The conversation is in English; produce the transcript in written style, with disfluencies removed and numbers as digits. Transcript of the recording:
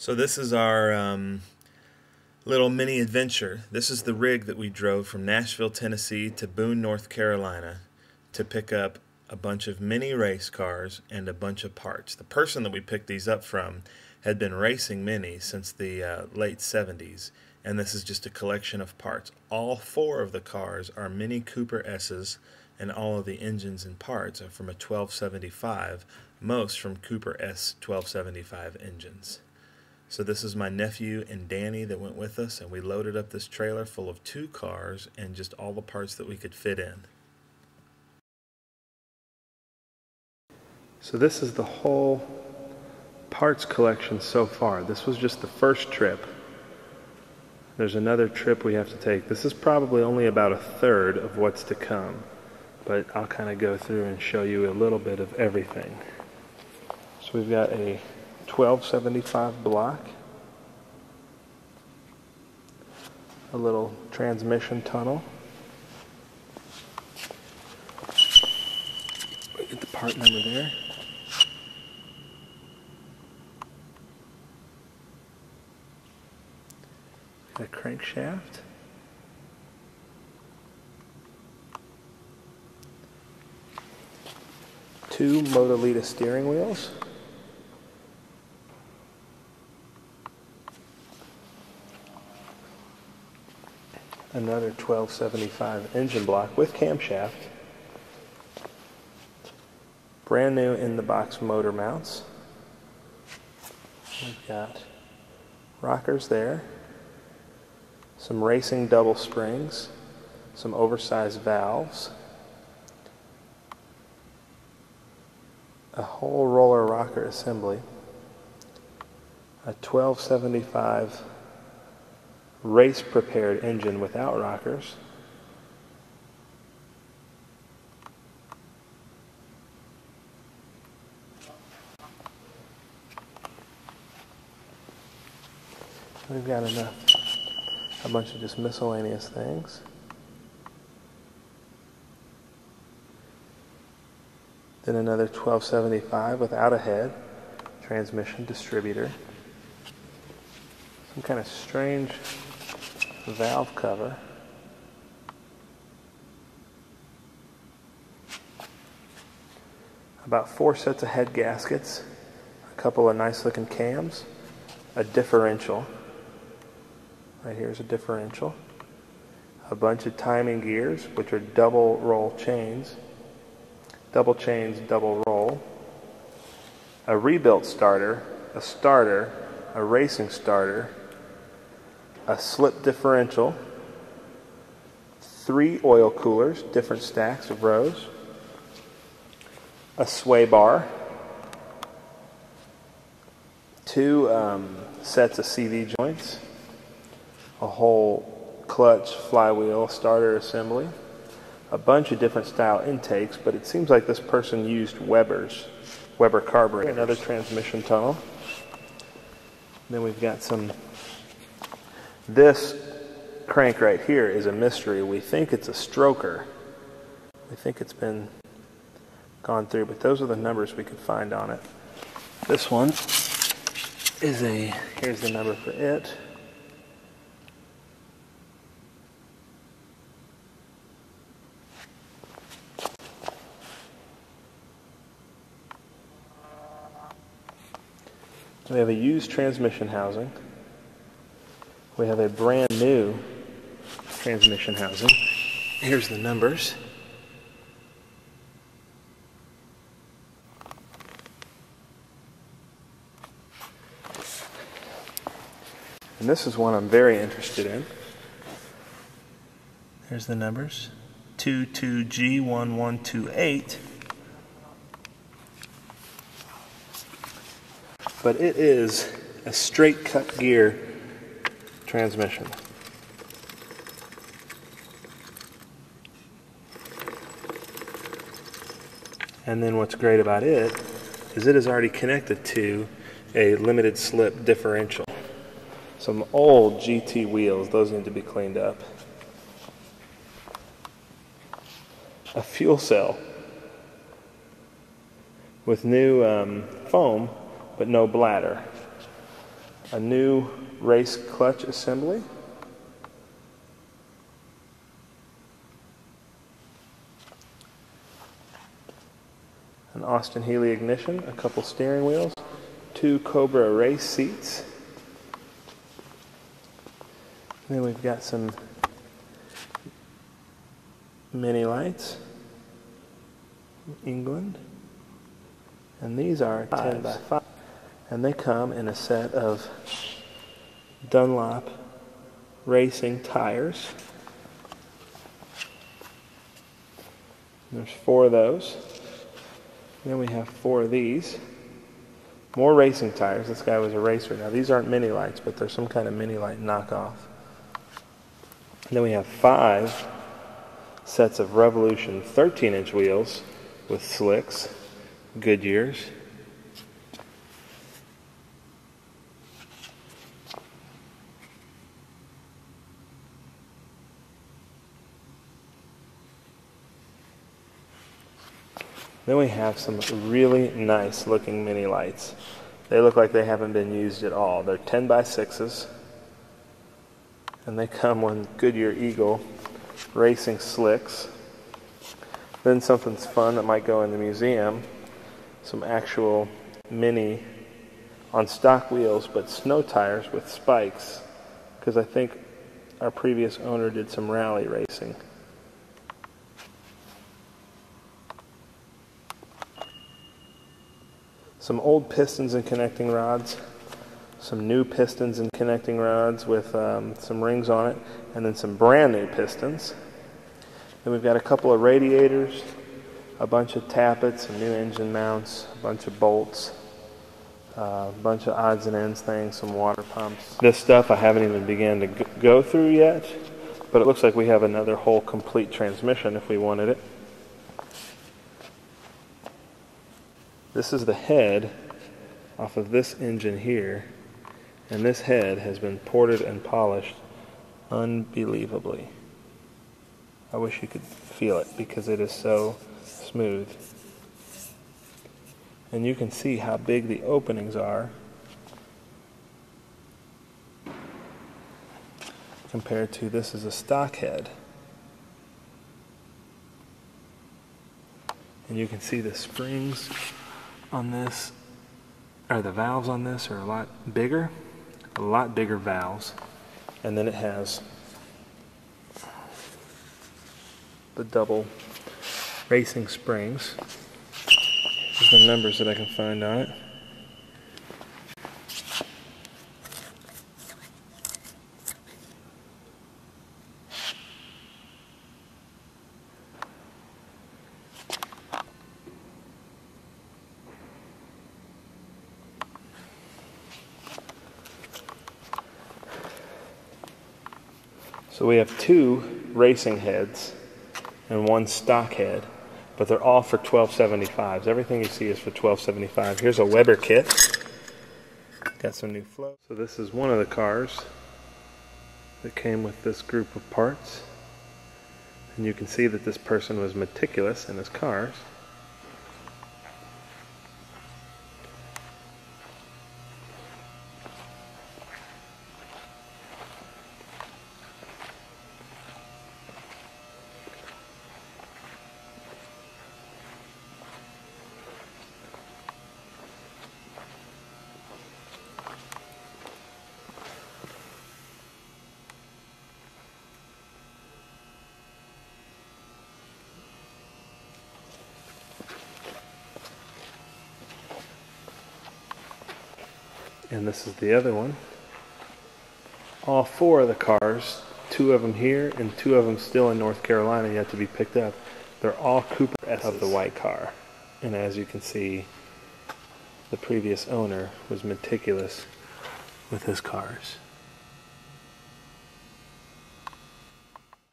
So this is our little mini adventure. This is the rig that we drove from Nashville, Tennessee to Boone, North Carolina to pick up a bunch of mini race cars and a bunch of parts. The person that we picked these up from had been racing minis since the late 70s, and this is just a collection of parts. All four of the cars are Mini Cooper S's, and all of the engines and parts are from a 1275, most from Cooper S 1275 engines. So this is my nephew and Danny that went with us, and we loaded up this trailer full of 2 cars and just all the parts that we could fit in. So this is the whole parts collection so far. This was just the first trip. There's another trip we have to take. This is probably only about a third of what's to come, but I'll kind of go through and show you a little bit of everything. So we've got a 1275 block, a little transmission tunnel. We get the part number there. A crankshaft. Two Motorlita steering wheels. Another 1275 engine block with camshaft. Brand new in the box motor mounts. We've got rockers there. Some racing double springs. Some oversized valves. A whole roller rocker assembly. A 1275 race prepared engine without rockers. We've got a bunch of just miscellaneous things. Then another 1275 without a head, transmission distributor. Some kind of strange valve cover. About 4 sets of head gaskets, a couple of nice looking cams, a differential. Right here is a differential. A bunch of timing gears, which are double roll chains. Double chains, double roll. A rebuilt starter, a racing starter, a slip differential, 3 oil coolers, different stacks of rows, a sway bar, 2 sets of CV joints, a whole clutch, flywheel, starter assembly, a bunch of different style intakes, but it seems like this person used Weber carburetors. Another transmission tunnel. Then we've got this crank right here is a mystery. We think it's a stroker. We think it's been gone through, but those are the numbers we could find on it. This one is here's the number for it. So we have a used transmission housing. We have a brand new transmission housing. Here's the numbers. And this is one I'm very interested in. There's the numbers. 22G1128. But it is a straight cut gear transmission. And then what's great about it is it is already connected to a limited slip differential. Some old GT wheels, those need to be cleaned up. A fuel cell with new foam, but no bladder. a new race clutch assembly. An Austin Healey ignition, a couple steering wheels, 2 Cobra race seats. And then we've got some mini lights, England, and these are 10 by 5, and they come in a set of Dunlop racing tires. There's 4 of those. Then we have 4 of these. More racing tires. This guy was a racer. Now these aren't mini lights, but they're some kind of mini light knockoff. And then we have 5 sets of Revolution 13-inch wheels with slicks, Goodyears. Then we have some really nice looking mini lights. They look like they haven't been used at all. They're 10 by 6s, and they come with Goodyear Eagle racing slicks. Then something's fun that might go in the museum, some actual mini on stock wheels but snow tires with spikes, because I think our previous owner did some rally racing. Some old pistons and connecting rods, some new pistons and connecting rods with some rings on it, and then some brand new pistons. Then we've got a couple of radiators, a bunch of tappets, some new engine mounts, a bunch of bolts, a bunch of odds and ends things, some water pumps. This stuff I haven't even begun to go through yet, but it looks like we have another whole complete transmission if we wanted it. This is the head off of this engine here, and this head has been ported and polished unbelievably. I wish you could feel it because it is so smooth. And you can see how big the openings are compared to this is a stock head. And you can see the springs on this, or the valves on this are a lot bigger valves. And then it has the double racing springs. Here's the numbers that I can find on it. So we have 2 racing heads and 1 stock head, but they're all for $12.75s. Everything you see is for $12.75. Here's a Weber kit. Got some new flow. So this is one of the cars that came with this group of parts. And you can see that this person was meticulous in his cars. And this is the other one. All 4 of the cars, 2 of them here and 2 of them still in North Carolina yet to be picked up. They're all Cooper S's of the white car. And as you can see, the previous owner was meticulous with his cars.